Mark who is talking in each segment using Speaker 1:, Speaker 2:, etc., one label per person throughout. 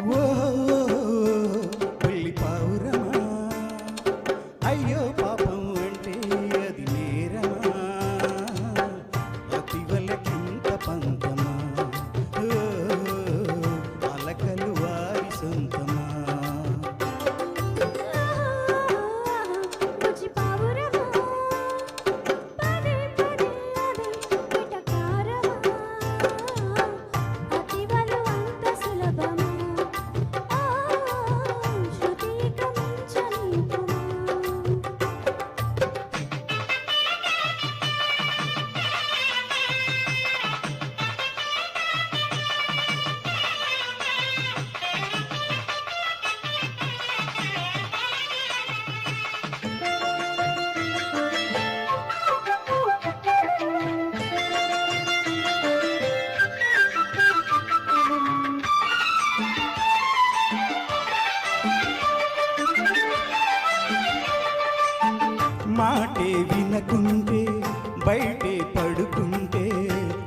Speaker 1: ఓ పుల్లి పావురమా, అయ్యో పాపం అంటే అది నేరమా, అతివలకింత పంతమా, ఓ అలకలు వారి సొంతమా. మాటే వినకుంటే బయటే పడుకుంటే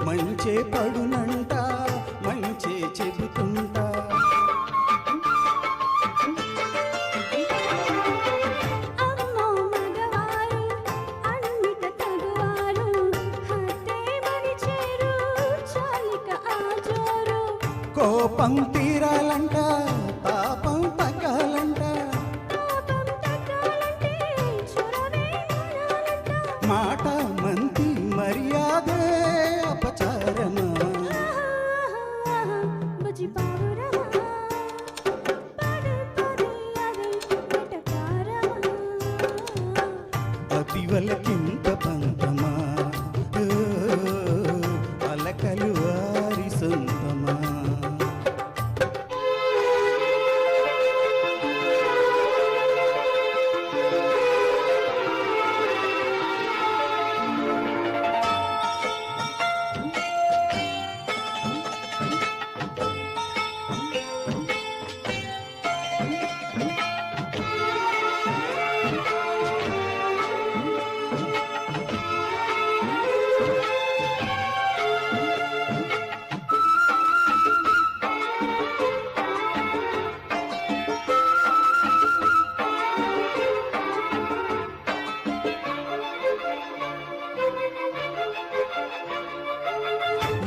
Speaker 1: మంచే పడునంట, మంచే చెబుతుంటా. కోపం తీరాలంట, పాపం తగ్గాలంట, మాట మంతి మర్యాదే అపచారమా. అతివలకింత పంతమా, అలకలు వారి సొంతమా.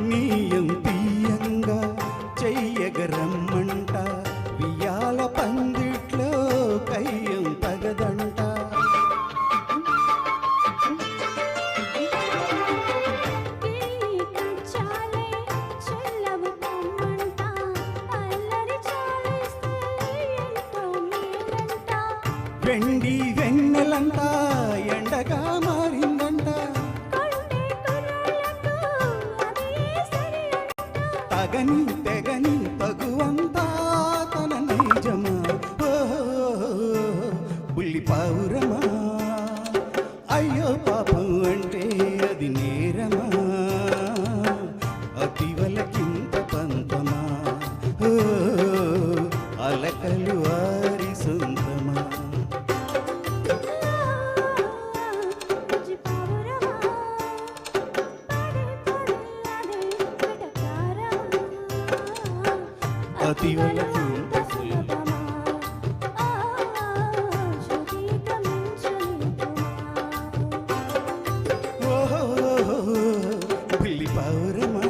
Speaker 1: నీయం తీయంగా చెయ్యగరమ్మంట, వియాల పందిట్లో కయ్యం తగదంట. వెండి వెన్నెలంట ఎండగా మారిందంట, తగని తెగని తగువంతా తన నైజమా. పుల్లి పావురమా, అయ్యో పాపం అంటే అది నేరమా, అతివలకింత పంతమా, అలకలు వారి సొంతమా. అతివలకింత పుల్లి పావురమా.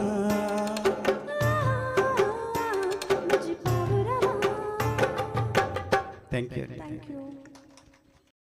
Speaker 1: Thank you.